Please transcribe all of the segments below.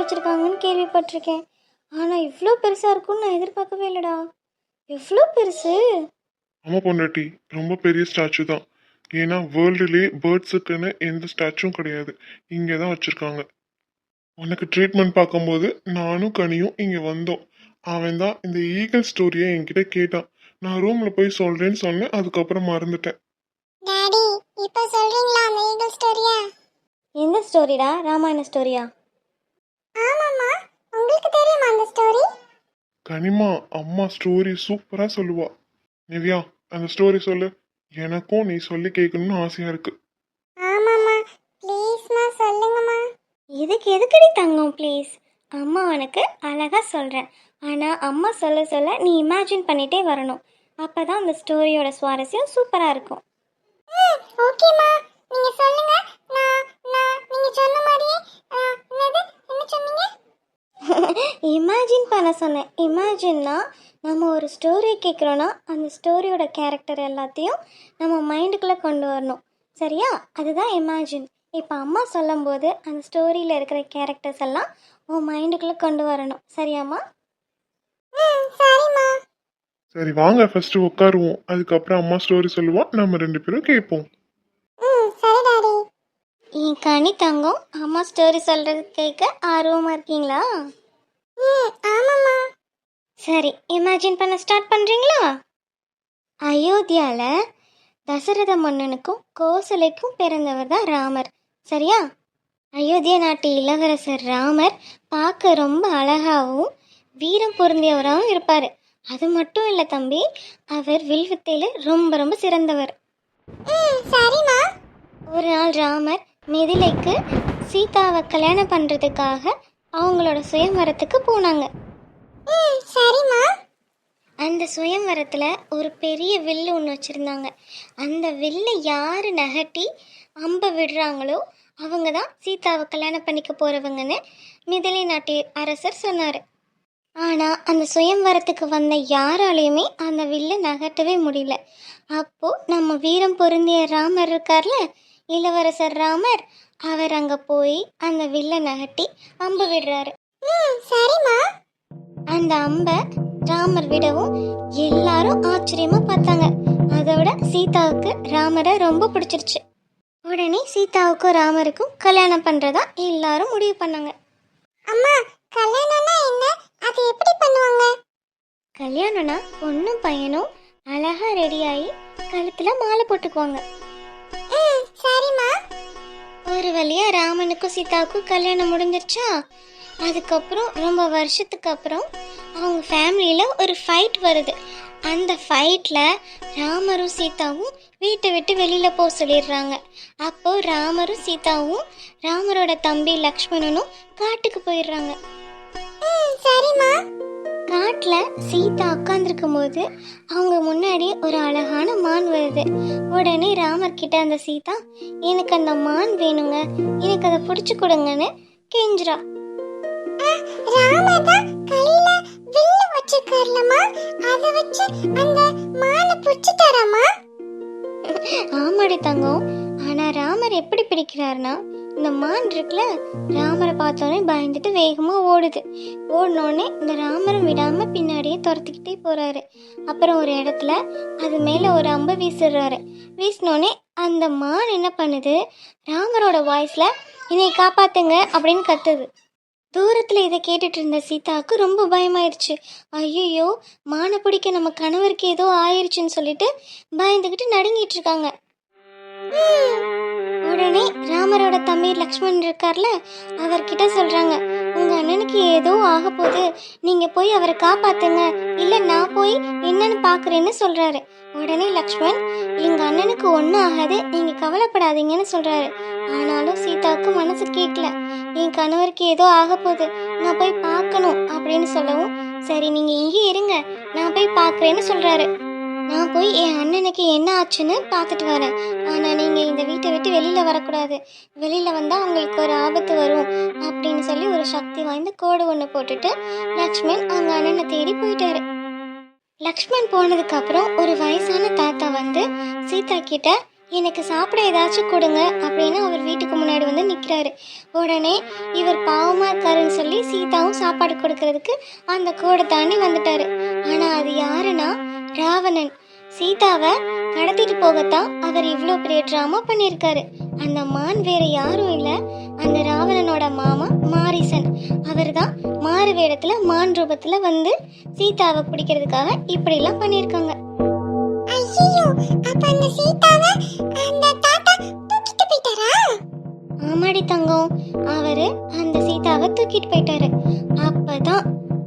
வச்சுருக்காங்கன்னு கேள்விப்பட்டிருக்கேன். ஆனால் இவ்வளோ பெருசாக இருக்கும்னு நான் எதிர்பார்க்கவே இல்லைடா. எவ்வளோ பெருசு! ஆமா பொண்டாட்டி, ரொம்ப பெரிய ஸ்டாச்சு தான். ஏன்னா வேர்ல்டுலேயே பேர்ட்ஸுக்குன்னு எந்த ஸ்டாச்சும் கிடையாது, இங்கே தான் வச்சுருக்காங்க. உனக்கு ட்ரீட்மெண்ட் பார்க்கும்போது நானும் கனியும் இங்கே வந்தோம். அவன் தான் இந்த ஈகிள் ஸ்டோரியை என்கிட்ட கேட்டான். நான் ரூமில் போய் சொல்கிறேன்னு சொன்னேன், அதுக்கப்புறம் மறந்துட்டேன். டாடி இப்போ சொல்றீங்களா அந்த ஈகிள் ஸ்டோரியா? எந்த ஸ்டோரிடா? ராமாயண ஸ்டோரியா? ஆமாம்மா, உங்களுக்கு தெரியுமா அந்த ஸ்டோரி? கனிமா, அம்மா ஸ்டோரி சூப்பராக சொல்லுவா. நிவ்யா, அந்த ஸ்டோரி சொல்லு. எனக்கும் நீ சொல்லி கேட்கணும்னு ஆசையாக இருக்கு. ஆமாம்மா, ப்ளீஸ்மா சொல்லுங்கம்மா. இதுக்கு எதுக்கடி தங்கம் ப்ளீஸ்? அம்மா உனக்கு அழகாக சொல்கிறேன். ஆனால் அம்மா சொல்ல சொல்ல நீ இமேஜின் பண்ணிகிட்டே வரணும். அப்போ தான் அந்த ஸ்டோரியோட சுவாரஸ்யம் சூப்பராக இருக்கும். ஓகேம்மா, நீங்க சொல்லுங்க. நான் நான் நீங்க சொன்ன மாதிரியே என்னது என்ன சொன்னீங்க? இமேஜின் பண்ண சொன்னேன். இமேஜின்னா நம்ம ஒரு ஸ்டோரி கேட்குறோன்னா அந்த ஸ்டோரியோட கேரக்டர் எல்லாத்தையும் நம்ம மைண்டுக்குள்ளே கொண்டு வரணும். சரியா? அதுதான் இமேஜின். இப்போ அம்மா சொல்லும்போது அந்த ஸ்டோரியில் இருக்கிற கேரக்டர்ஸ் எல்லாம் உன் மைண்டுக்குள்ளே கொண்டு வரணும். சரியாம்மா? சரிம்மா. சரி வாங்க ஃபர்ஸ்ட் உட்காருவோம், அதுக்கப்புறம் அம்மா ஸ்டோரி சொல்லுவா, நம்ம 2 பேரும் கேட்போம். சரி டாடி. என் கனி தங்கம், அம்மா ஸ்டோரி சொல்கிறது கேட்க ஆர்வமாக இருக்கீங்களா? ஆமாம்மா. சரி, இமேஜின் பண்ண ஸ்டார்ட் பண்ணுறீங்களா? அயோத்தியாவில் தசரத மன்னனுக்கும் கோசலைக்கும் பிறந்தவர் தான் ராமர். சரியா? அயோத்தியா நாட்டு இளவரசர் ராமர் பார்க்க ரொம்ப அழகாகவும் வீரம் பொருந்தியவராகவும் இருப்பார். அது மட்டும் இல்லை தம்பி, அவர் வில்வித்தையில் ரொம்ப ரொம்ப சிறந்தவர். சரிம்மா. ஒரு நாள் ராமர் மிதிலைக்கு சீதாவை கல்யாணம் பண்ணுறதுக்காக அவங்களோட சுயம்வரத்துக்கு போனாங்க. சரிம்மா. அந்த சுயம்வரத்தில் ஒரு பெரிய வில்லு ஒன்று வச்சுருந்தாங்க. அந்த வில்லை யார் நகட்டி அம்பை விடுறாங்களோ அவங்க தான் சீதாவை கல்யாணம் பண்ணிக்க போகிறவங்கன்னு மிதிலை நாட்டு அரசர் சொன்னார். ஆனால் அந்த சுயம்வரத்துக்கு வந்த யாராலையுமே அந்த வில்லை நகட்டவே முடியல. அப்போது நம்ம வீரம் பொருந்திய ராமர் இருக்கார்ல, இளவரசர் ராமர், அவர் அங்கே போய் அந்த வில்லை நகட்டி அம்பு விடுறாரு. சரிம்மா. அந்த அம்பை ராமர் விடவும் எல்லாரும் ஆச்சரியமா பார்த்தாங்க. அதை விட சீதாவுக்கு ராமரை ரொம்ப பிடிச்சிருச்சு. உடனே சீதாவுக்கும் ராமருக்கும் கல்யாணம் பண்றதா எல்லாரும் முடிவு பண்ணாங்க. அம்மா, கல்யாணம்னா என்ன? அது எப்படி பண்ணுவாங்க? கல்யாணம்னா பொண்ணும் பையனும் அழகா ரெடியாகி கழுத்துல மாலை போட்டுக்குவாங்க. சரிம்மா. ஒரு வழியா ராமனுக்கும் சீதாவுக்கும் கல்யாணம் முடிஞ்சிருச்சா. அதுக்கப்புறம் ரொம்ப வருஷத்துக்கு அப்புறம் அவங்க ஃபேமிலியில் ஒரு ஃபைட் வருது. அந்த ஃபைட்டில் ராமரும் சீதாவும் வீட்டை விட்டு வெளியில் போக சொல்லிடுறாங்க. அப்போது ராமரும் சீதாவும் ராமரோட தம்பி லக்ஷ்மணனும் காட்டுக்கு போயிடுறாங்க. சரிம்மா. காட்டில் சீதா உட்காந்துருக்கும் போது அவங்க முன்னாடி ஒரு அழகான மான் வருது. உடனே ராமர் கிட்ட அந்த சீதா, எனக்கு அந்த மான் வேணுங்க, எனக்கு அதை பிடிச்சி கொடுங்கன்னு கெஞ்சுறா. ராமர் தான் கையில வில்லு வச்சிருக்காருலமா, அத வச்சு அந்த மானை புடிச்சு தரமா? ஆமாடி தங்கம். ஆனா ராமர் எப்படி பிடிக்கிறாருன்னா, இந்த மான் இருக்குல்ல, ராமரை பார்த்தோன்னே பயந்துட்டு வேகமா ஓடுது. ஓடினோடனே இந்த ராமரும் விடாம பின்னாடியே துரத்திக்கிட்டே போறாரு. அப்புறம் ஒரு இடத்துல அது மேல ஒரு அம்பை வீசிடுறாரு. வீசினோடனே அந்த மான் என்ன பண்ணுது, ராமரோட வாய்ஸ்ல என்னை காப்பாத்துங்க அப்படின்னு கத்துது. தூரத்தில் இதை கேட்டுட்டு இருந்த சீதாவுக்கு ரொம்ப பயமாயிருச்சு. ஐயோ, மானை பிடிக்க நம்ம கணவருக்கு ஏதோ ஆயிடுச்சுன்னு சொல்லிட்டு பயந்துக்கிட்டு நடுங்கிட்டு இருக்காங்க. உடனே ராமரோட தம்பி லக்ஷ்மணன் இருக்கார்ல, அவர்கிட்ட சொல்றாங்க, உங்க அண்ணனுக்கு ஏதோ ஆக போகுது, நீங்க போய் அவரை காப்பாத்துங்க, இல்ல நான் போய் என்னன்னு பாக்குறேன்னு சொல்றாரு. உடனே லக்ஷ்மண், எங்க அண்ணனுக்கு ஒன்றும் ஆகாது, நீங்க கவலைப்படாதீங்கன்னு சொல்றாரு. ஆனாலும் சீதாவுக்கு மனசு கேட்கல. என் கணவருக்கு ஏதோ ஆக போகுது, நான் போய் பார்க்கணும் அப்படின்னு சொல்லவும், சரி நீங்க இங்கே இருங்க, நான் போய் பார்க்குறேன்னு சொல்றாரு. நான் போய் என் அண்ணனுக்கு என்ன ஆச்சுன்னு பார்த்துட்டு வரேன். ஆனால் நீங்கள் இந்த வீட்டை விட்டு வெளியில் வரக்கூடாது, வெளியில் வந்தால் உங்களுக்கு ஒரு ஆபத்து வரும் அப்படின்னு சொல்லி ஒரு சக்தி வாய்ந்த கோடு ஒன்று போட்டுட்டு லக்ஷ்மண் அவங்க அண்ணனை தேடி போயிட்டாரு. லக்ஷ்மண் போனதுக்கப்புறம் ஒரு வயசான தாத்தா வந்து சீதா கிட்ட, எனக்கு சாப்பிட ஏதாச்சும் கொடுங்க அப்படின்னு அவர் வீட்டுக்கு முன்னாடி வந்து நிற்கிறாரு. உடனே இவர் பாவமாக இருக்காருன்னு சொல்லி சீதாவும் சாப்பாடு கொடுக்கறதுக்கு அந்த கோடை தாண்டி வந்துட்டாரு. ஆனால் அது யாருன்னா ராவணன். சீதாவை கடத்திட்டு போகத்தான் அவர் இவ்வளோ பெரிய ட்ராமா பண்ணியிருக்காரு. அந்த மான் வேற யாரும் இல்லை, அந்த ராவணனோட மாமா மாரிசன். அவர் தான் மாறு வேடத்தில் மான் ரூபத்தில் வந்து சீதாவை பிடிக்கிறதுக்காக இப்படிலாம் பண்ணியிருக்காங்க. ஐயோ, அப்ப அந்த சீதாவை அந்த தாத்தா தூக்கிட்டு போயிட்டாரா? ஆமாடி தங்கம், அவரு அந்த சீதாவை தூக்கிட்டு போயிட்டாரு. அப்பதான்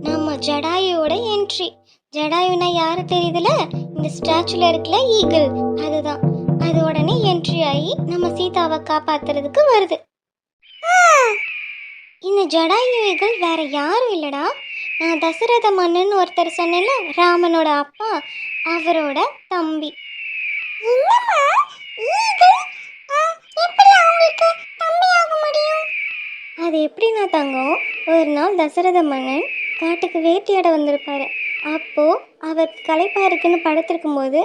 நம்ம ஜடாயுவோட என்ட்ரி. ஜடாயுனா யாரு தெரியுதுல, இந்த ஸ்டாச்சுல இருக்குல்ல ஈகிள், அதுதான். அது உடனே என்ட்ரி ஆகி நம்ம சீதாவை காப்பாத்துறதுக்கு வருது. இந்த ஜடாயு ஈகிள் வேற யாரும் இல்லடா, நான் தசரத மன்னன் ஒருத்தர் சொன்னேன்ல, ராமனோட அப்பா, அவரோட தம்பி. என்னம்மா ஈகிள் எப்படி அவங்களுக்கு தம்பியாக முடியும்? அது எப்படின்னா தங்கம், ஒரு நாள் தசரத மன்னன் காட்டுக்கு வேட்டையாட வந்திருப்பாரு. அப்போ அவர் களைப்பா இருக்குன்னு படுத்திருக்கும் போது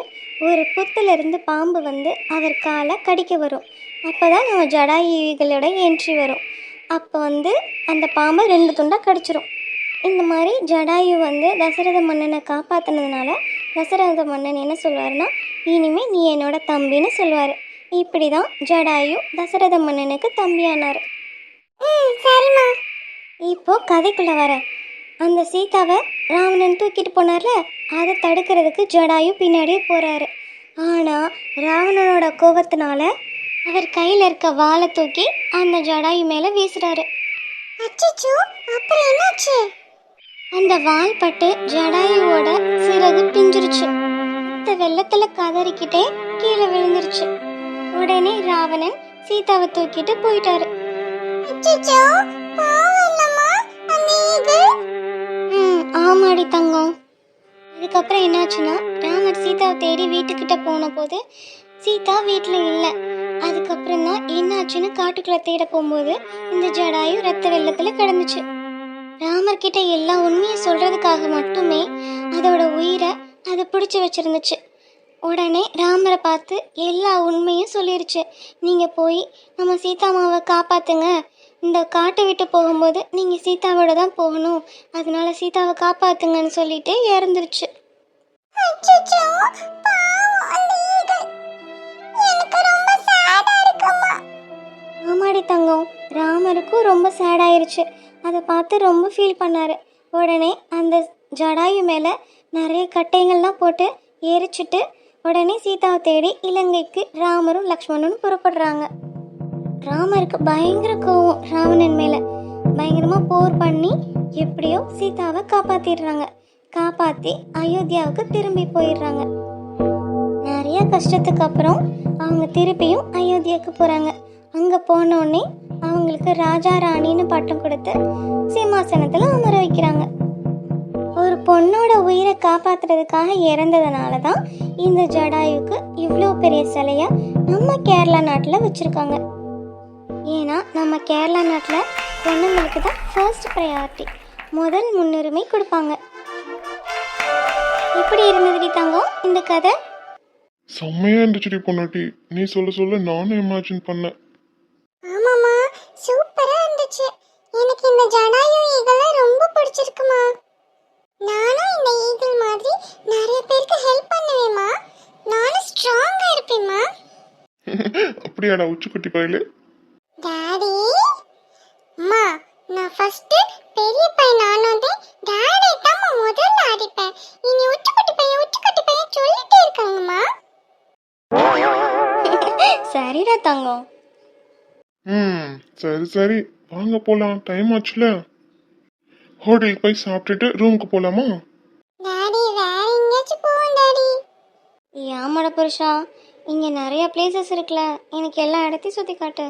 ஒரு புத்துல இருந்து பாம்பு வந்து அவர் காலை கடிக்க வரும். அப்போதான் நம்ம ஜடாயுகளோட என்ட்ரி வரும். அப்போ வந்து அந்த பாம்பை 2 துண்டா கடிச்சிரும். இந்த மாதிரி ஜடாயு வந்து தசரத மன்னனை காப்பாற்றினதுனால தசரத மன்னன் என்ன சொல்வாருன்னா, இனிமே நீ என்னோட தம்பின்னு சொல்லுவார். இப்படி தான் ஜடாயு தசரத மன்னனுக்கு தம்பியானார். சரிம்மா. இப்போ கதைக்குள்ள வர, அந்த சீதாவை ராவணன் தூக்கிட்டு போனார்ல, அதை தடுக்கிறதுக்கு ஜடாயு பின்னாடியே போறாரு. ஆனால் ராவணனோட கோபத்தினால அவர் கையில் இருக்க வாளை தூக்கி அந்த ஜடாயு மேலே வீசுறாரு. அச்சச்சோ, அப்புறம் என்னாச்சு? அந்த வால் பட்டு ஜடாயுவோட சிறகு பிஞ்சிருச்சு. இந்த வெள்ளத்துல கதறிக்கிட்டே கீழே விழுந்துருச்சு. உடனே ராவணன் சீதாவை தூக்கிட்டு போயிட்டாரு. அச்சச்சோ, பாவம் இல்லம்மா அந்த ஈகிள். ஆமாடி தங்கம். இதுக்கப்புறம் என்னாச்சுன்னா, ராமர் சீதாவை தேடி வீட்டுக்கிட்ட போன போது சீதா வீட்டில் இல்லை. அதுக்கப்புறம் தான் என்னாச்சுன்னு காட்டுக்குள்ள தேட போகும்போது இந்த ஜடாயு ரத்த வெள்ளத்தில் கிடந்துச்சு. ராமர்கிட்ட எல்லா உண்மையும் சொல்றதுக்காக மட்டுமே அதோட உயிரை அது பிடிச்சி வச்சிருந்துச்சு. உடனே ராமரை பார்த்து எல்லா உண்மையும் சொல்லிருச்சு. நீங்கள் போய் நம்ம சீதாமாவை காப்பாற்றுங்க, இந்த காட்டை விட்டு போகும்போது நீங்கள் சீதாவோட தான் போகணும், அதனால சீதாவை காப்பாற்றுங்கன்னு சொல்லிட்டு இறந்துருச்சு. அச்சச்சோ, பாவம் அந்த ஈகிள். எனக்கு ரொம்ப சேடா இருக்கும்மா. ஆமாடி தங்கம், ராமருக்கும் ரொம்ப சேட் ஆயிருச்சு. அதை பார்த்து ரொம்ப ஃபீல் பண்ணார். உடனே அந்த ஜடாயு மேலே நிறைய கட்டைகள்லாம் போட்டு எரிச்சிட்டு உடனே சீதாவை தேடி இலங்கைக்கு ராமரும் லக்ஷ்மணனும் புறப்படுறாங்க. ராமருக்கு பயங்கர கோவம் ராவணன் மேலே. பயங்கரமாக போர் பண்ணி எப்படியோ சீதாவை காப்பாற்றிடுறாங்க. காப்பாற்றி அயோத்தியாவுக்கு திரும்பி போயிடுறாங்க. நிறைய கஷ்டத்துக்கு அப்புறம் அவங்க திருப்பியும் அயோத்தியாவுக்கு போகிறாங்க. அங்கே போனோடனே அவங்களுக்கு ராஜா ராணின்னு பட்டம் கொடுத்து சிம்மாசனத்தில் அமர வைக்கிறாங்க. ஒரு பொண்ணோட உயிரை காப்பாற்றுறதுக்காக இறந்ததுனால தான் இந்த ஜடாயுக்கு இவ்வளோ பெரிய சிலையை நம்ம கேரளா நாட்டில் வச்சுருக்காங்க. ஏன்னா நம்ம கேரளா நாட்டில் பொண்ணுங்களுக்கு தான் ஃபர்ஸ்ட் ப்ரையாரிட்டி, முதல் முன்னுரிமை கொடுப்பாங்க. எப்படி இருந்ததுடி தங்கம் இந்த கதை? செம்மையா இருந்துச்சுடி பொண்டாட்டி. நீ சொல்ல சொல்ல நானும் இமேஜின் பண்ணேன். ஆமாம்மா, சூப்பரா இருந்துச்சு. எனக்கு இந்த ஜடாயு ஈகிளை ரொம்ப பிடிச்சிருக்குமா. நானும் இந்த ஈகிள் மாதிரி நிறைய பேருக்கு ஹெல்ப் பண்ணுவேம்மா. நானும் ஸ்ட்ராங்கா இருப்பேம்மா. அப்படியாடா உச்சுக்குட்டி பயலே. டாடி, அம்மா, நான் ஃபர்ஸ்ட் பெரிய பையன் ஆனோடே டாடி தான் முதல்ல அடிப்பேன். இனி உச்சுக்குட்டி பையன் சொல்லிட்டே இருக்காங்கம்மா. சரிடா தங்கம். சரி சரி, வாங்க போலாம், டைம் ஆச்சுல. ஹோட்டலுக்கு போய் சாப்பிட்டுட்டு ரூமுக்கு போலாமா? டாடி, வேற எங்கேயாச்சும் போவோம் டாடி. ஆமாடா புருஷா, இங்கே நிறைய பிளேசஸ் இருக்குல்ல, எனக்கு எல்லா இடத்தையும் சுற்றி காட்டு.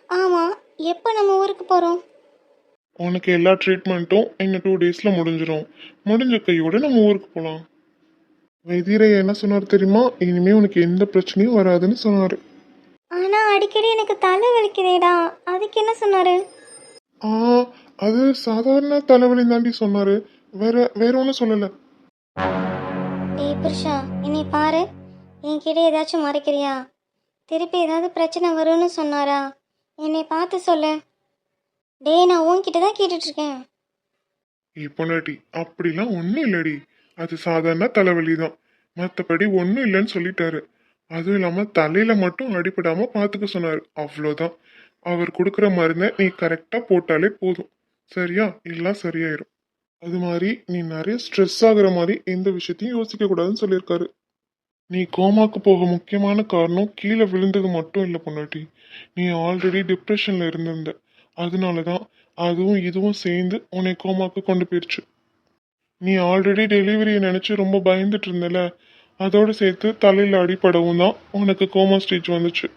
ஆமாம், எப்போ நம்ம ஊருக்கு போகிறோம்? உனக்கு எல்லா ட்ரீட்மெண்ட்டும் இன்னும் 2 daysல முடிஞ்சிடும். முடிஞ்ச கையோட நம்ம ஊருக்கு போகலாம். வைத்தியரை என்ன சொன்னார் தெரியுமா? இனிமே உனக்கு எந்த பிரச்சனையும் வராதுன்னு சொன்னாரு. ஆனால் அடிக்கடி எனக்கு தலை வலிக்குதேடா, அதுக்கு என்ன சொன்னார்? அது சாதாரண தலைவலி தாண்டி சொன்னாரு. வேற ஒன்றும் சொல்லல. ஏய் புருஷா, என்னை பாரு, என்கிட்ட ஏதாச்சும் மறைக்கிறியா? திருப்பி ஏதாவது பிரச்சனை வரும்னு சொன்னாரா? என்னை பார்த்து சொல்லு. டேய், நான் உன்கிட்ட தான் கேட்டுட்ருக்கேன். பொண்டாட்டி அப்படிலாம் ஒன்றும் இல்லடி. அது சாதாரண தலைவலி தான். மற்றபடி ஒன்றும் இல்லைன்னு சொல்லிட்டாரு. அதுவும் இல்லாமல் தலையில மட்டும் அடிபடாம பார்த்துக்க சொன்னாரு. அவ்வளோதான். அவர் கொடுக்குற மருந்தை நீ கரெக்டாக போட்டாலே போதும். சரியா? எல்லாம் சரியாயிரும். அது மாதிரி நீ நிறைய ஸ்ட்ரெஸ் ஆகுற மாதிரி எந்த விஷயத்தையும் யோசிக்க கூடாதுன்னு சொல்லியிருக்காரு. நீ கோமாக்கு போக முக்கியமான காரணம் கீழே விழுந்தது மட்டும் இல்லை பொண்டாட்டி. நீ ஆல்ரெடி டிப்ரெஷன்ல இருந்திருந்த. அதனால தான் அதுவும் இதுவும் சேர்ந்து உன்னை கோமாக்கு கொண்டு போயிடுச்சு. நீ ஆல்ரெடி டெலிவரியை நினைச்சு ரொம்ப பயந்துட்டு இருந்தல, அதோட சேர்த்து தலையில அடிப்படவும் தான் உனக்கு கோமா ஸ்டேஜ் வந்துச்சு.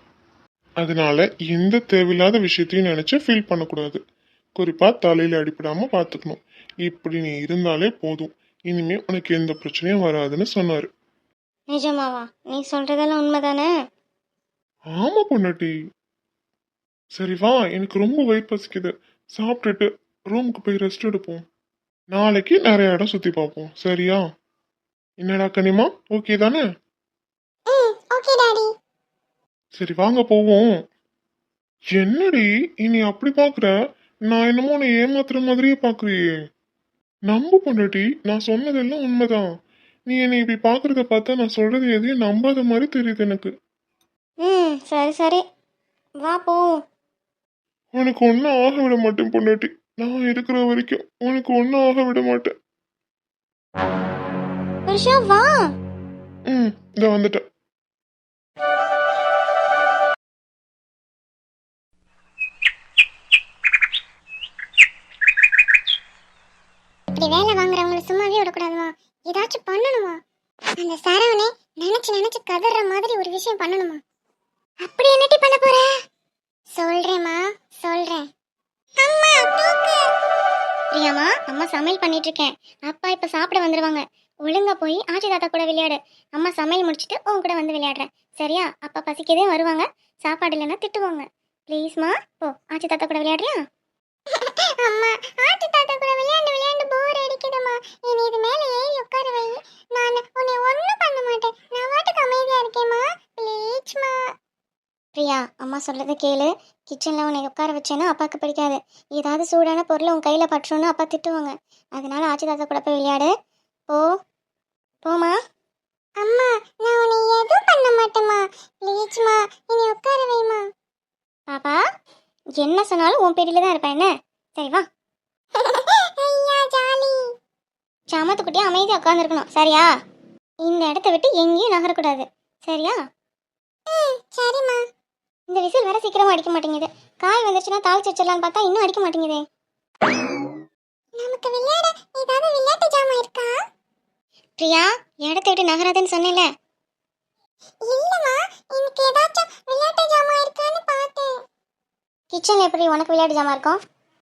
அதனால எந்த தேவையில்லாத விஷயத்தையும் நினைச்சு ஃபீல் பண்ணக்கூடாது. குறிப்பா தலையில அடிப்படாம பார்த்துக்கணும். இப்படி நீ இருந்தாலே போதும். இனிமே உனக்கு எந்த பிரச்சனையும் வராதுன்னு சொன்னாரு. நிஜமாவா? நீ சொல்றதெல்லாம் உண்மைதானே? ஆமா பொண்டாட்டி. சரி வா, எனக்கு ரொம்ப வயிறு பசிக்குது. சாப்பிட்டுட்டு ரூமுக்கு போய் ரெஸ்ட் எடுப்போம். நாளைக்கு நிறைய இடம் சுத்தி பார்ப்போம். சரியா? என்னடா கனிமா, ஓகே தானே? Okay daddy. சரி வாங்க போவோம். என்னடி இனி அப்படி பாக்குற? நான் என்னமோ உன்னை ஏமாத்துற மாதிரியே பாக்குறியே. நம்பு பொண்டாட்டி, நான் சொன்னதெல்லாம் உண்மைதான். நீ என்னை இப்படி பாக்குறத பார்த்தா நான் சொல்றது எதையும் நம்பாத மாதிரி தெரியுது எனக்கு. சரி சரி, வா போவோம். உனக்கு ஒன்றும் ஆக விட மாட்டேன் பொண்டாட்டி. நான் இருக்கிற வரைக்கும் உனக்கு ஒன்றும் ஆக விட மாட்டேன். வருஷா வா. இதை வந்துட்டேன். இப்படி வேலை வாங்குறவங்கள சும்மாவே விடக்கூடாதுமா. ஏதாச்சும் பண்ணணுமா? அந்த சரவணை நினைச்சு நினைச்சு கதற மாதிரி ஒரு விஷயம் பண்ணணுமா? அப்படி என்னடி பண்ண போற? சொல்றேம்மா, சொல்றேன். அம்மா தூக்கு. பிரியாமா, அம்மா சமையல் பண்ணிட்டு இருக்கேன். அப்பா இப்ப சாப்பிட வந்துருவாங்க. ஒழுங்கா போய் ஆச்சி தாத்தா கூட விளையாடு. அம்மா சமையல் முடிச்சிட்டு உன் கூட வந்து விளையாடுறேன். சரியா? அப்பா பசிக்கதே வருவாங்க. சாப்பாடு இல்லைன்னா திட்டுவாங்க. ப்ளீஸ்மா, போ ஆச்சி தாத்தா கூட விளையாடுறியா? அம்மா ஆட்டு தாத்தா கூட விளையாண்டு விளையாண்டு போர் அடிக்குதுமா. இனி இது மேல ஏறி உட்கார வை. நான் உன்னை ஒண்ணும் பண்ண மாட்டேன். நான் வாட்டுக்கு அமைதியா இருக்கேம்மா. ப்ளீஸ்மா. பிரியா, அம்மா சொல்றதை கேளு. கிச்சனில் உன்னை உட்கார வச்சேன்னா அப்பாவுக்கு பிடிக்காது. ஏதாவது சூடான பொருள் உன் கையில் பட்டுருன்னு அப்பா திட்டுவாங்க. அதனால ஆச்சி தாத்தா கூட போய் விளையாடு. போ போமா. அம்மா நான் உன்னை எதுவும் பண்ண மாட்டேம்மா. ப்ளீஸ்மா இனி உட்கார வைமா. பாப்பா, என்ன சொன்னாலும் உன் பேரில தான் இருப்பேன். என்ன? சரி வா. ஐயா ஜாலி. சாமத்துக்குட்டியே அமைதியாக உட்காந்துருக்கணும். சரியா? இந்த இடத்த விட்டு எங்கேயும் நகரக்கூடாது. சரியா? சரிம்மா. இந்த விசில் வேற சீக்கிரமா அடிக்க மாட்டேங்குது. காய் வந்துருச்சுன்னா தாளிச்சு வச்சிடலான்னு பார்த்தா இன்னும் அடிக்க மாட்டேங்குதே. நமக்கு விளையாட ஏதாவது விளையாட்டு ஜாமான் இருக்கா? பிரியா, இடத்த விட்டு நகராதுன்னு சொன்னேன்ல. இல்லம்மா, எனக்கு ஏதாச்சும் விளையாட்டு ஜாமான் இருக்கான்னு பார்த்தேன். கிச்சன்ல எப்படி உனக்கு விளையாட்டு ஜாமா இருக்கும்?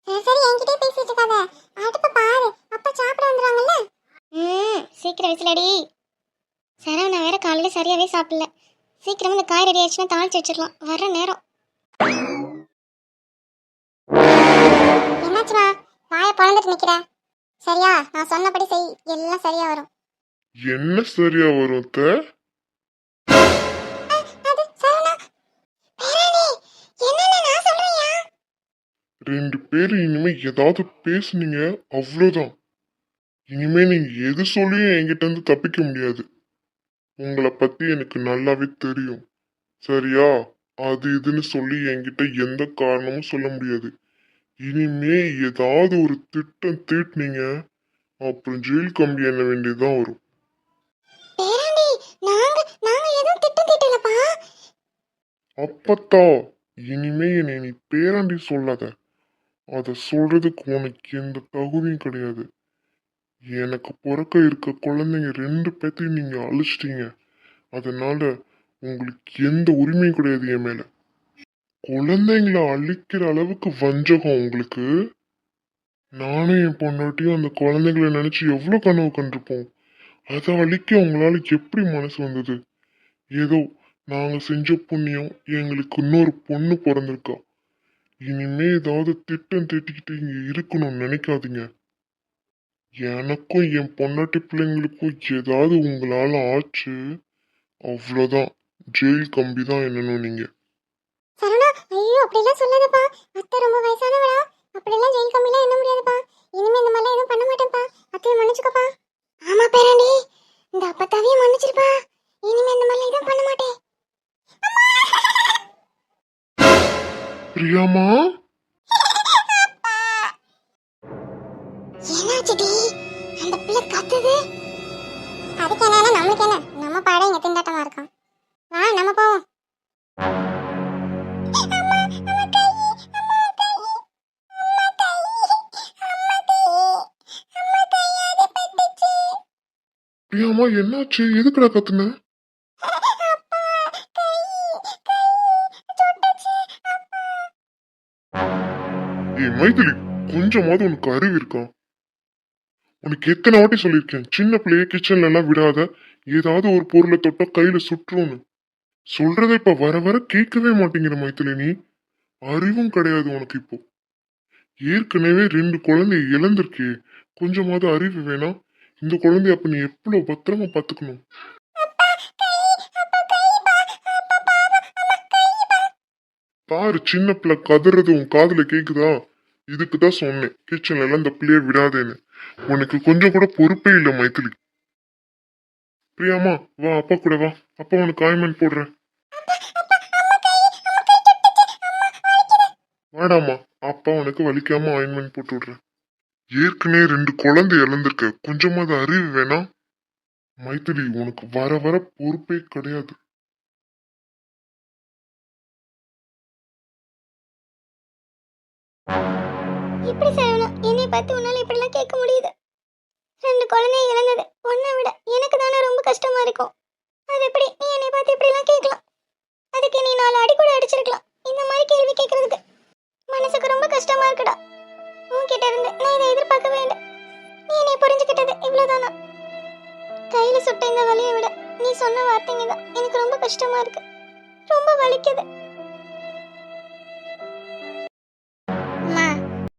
சரி சரி, என்கிட்டே பேசிட்டு இருக்காத. அடுப்பு பாரு, அப்பா சாப்பிட வந்துருவாங்கல்ல. சீக்கிரம் விசிலடி. சரவணா வேற காலையில சரியாவே சாப்பிடல. சீக்கிரம் இந்த காய் ரெடி ஆயிடுச்சுன்னா தாளிச்சு வச்சிடலாம். வர்ற நேரம். என்னாச்சுமா வாயை பழந்துட்டு நிக்கிற? சரியா? நான் சொன்னபடி செய், எல்லாம் சரியா வரும். என்ன சரியா வரும் அத்தை? அது சரவணா. பேரானே, என்னன்னு நான் சொல்றியா? ரெண்டு பேரும் இனிமே ஏதாவது பேசுனீங்க அவ்வளோதான். இனிமே நீங்க எது சொல்லியும் என்கிட்ட இருந்து தப்பிக்க முடியாது. உங்களை பத்தி எனக்கு நல்லாவே தெரியும். சரியா? அது இதுன்னு சொல்லி என்கிட்ட எந்த காரணமும் சொல்ல முடியாது. இனிமே ஏதாவது ஒரு திட்டம் தீட்டினீங்க, அப்புறம் ஜெயில் கம்பி எண்ண வேண்டியதுதான் வரும். பேரானே, நாங்க நாங்க எதுவும் திட்டம் தீட்டலப்பா. அப்பத்தா, இனிமே என்னை நீ பேராண்டி சொல்லாத. அதை சொல்றதுக்கு உனக்கு எந்த தகுதியும் கிடையாது. எனக்கு பிறக்க இருக்க குழந்தைங்க ரெண்டு பேத்தையும் நீங்க அழிச்சிட்டீங்க. அதனால உங்களுக்கு எந்த உரிமையும் கிடையாது என் மேல. குழந்தைங்களை அழிக்கிற அளவுக்கு வஞ்சகம் உங்களுக்கு. நானும் என் பொண்டாட்டியும் அந்த குழந்தைங்களை நினைச்சு எவ்வளவு கனவு கண்டிருப்போம். அதை அழிக்க உங்களால எப்படி மனசு வந்தது? ஏதோ நாங்க செஞ்ச புண்ணியம் எங்களுக்கு இன்னொரு பொண்ணு பிறந்திருக்கா. இனிமே ஏதாவது திட்டம் திட்டிக்கிட்டு இங்க இருக்கணும்னு நினைக்காதீங்க. எனக்கும் என் பொண்டாட்டி பிள்ளைங்களுக்கும் ஏதாவது உங்களால ஆச்சு, அவ்வளோதான். ஜெயில் கம்பி தான் என்னணும் நீங்க. சரவணா, ஐயோ அப்படிலாம் சொல்லாதப்பா. அத்தை ரொம்ப வயசானவளா. அப்படிலாம் ஜெயில் கம்பிலாம் என்ன முடியாதுப்பா. இனிமே இந்த மாதிரிலாம் எதுவும் பண்ண மாட்டேன்ப்பா. அத்தையை மன்னிச்சுக்கப்பா. ஆமா பேராண்டி, இந்த அப்பத்தாவையும் மன்னிச்சிருப்பா. இனிமே இந்த மாதிரிலாம் எதுவும் பண்ண மாட்டேன். பிரியாமா, என்னாச்சுடி? அந்த பிள்ளை கத்துது. அதுக்கு என்ன, நம்மளுக்கு என்ன? நம்ம பாட இங்க திண்டாட்டமா இருக்கோம். வா நம்ம போவோம். பிரியாமா என்னாச்சு? எதுக்குடா கத்துன? ஏய் மைதிலி, கொஞ்சமாவது உனக்கு அறிவு இருக்கா? உனக்கு எத்தனை வாட்டி சொல்லியிருக்கேன், சின்ன பிள்ளைய கிச்சன்ல எல்லாம் விடாத, ஏதாவது ஒரு பொருளை தொட்டா கையில சுற்றும்னு. சொல்றதை இப்ப வர வர கேட்கவே மாட்டேங்கிற மைதிலி. நீ அறிவும் கிடையாது உனக்கு இப்போ. ஏற்கனவே 2 குழந்தைய இழந்திருக்கே, கொஞ்சமாவது அறிவு வேணாம்? இந்த குழந்தைய அப்ப நீ எவ்வளவு பத்திரமா பாத்துக்கணும். பாரு, சின்ன பிள்ளை கதறது உன் காதுல கேக்குதா? இதுக்குதான் சொன்னேன் கிச்சன்ல எல்லாம் இந்த பிள்ளைய விடாதேன்னு. உனக்கு கொஞ்சம் கூட பொறுப்பே இல்லை மைதிலி. பிரியாமா, வா அப்பா கூட வா, அப்பா உனக்கு ஆயின்மெண்ட் போடுறேன். வாடாமா, அப்பா உனக்கு வலிக்காம ஆயின்மெண்ட் போட்டு விடுறேன். ஏற்கனவே 2 குழந்தை இழந்திருக்க, கொஞ்சமாவது அறிவு வேணாம்? மைதிலி, உனக்கு வர வர பொறுப்பே கிடையாது. எப்படி சரவணா என்னை பார்த்து உன்னால இப்படிலாம் கேட்க முடியுது? 2 குழந்தைய இழந்தது உன்னை விட எனக்கு தானே ரொம்ப கஷ்டமா இருக்கும். அது எப்படி நீ என்னை பார்த்து இப்படிலாம் கேட்கலாம்? அதுக்கு நீ 4 அடி கூட அடிச்சிருக்கலாம். இந்த மாதிரி கேள்வி கேட்கறதுக்கு மனசுக்கு ரொம்ப கஷ்டமா இருக்குடா. உன்கிட்ட இருந்து நான் இதை எதிர்பார்க்கவே இல்லை. நீ என்னை புரிஞ்சுக்கிட்டது இவ்வளவுதானா? கையில சுட்ட இந்த வலியை விட நீ சொன்ன வார்த்தைங்க தான் எனக்கு ரொம்ப கஷ்டமா இருக்கு. ரொம்ப வலிக்குது.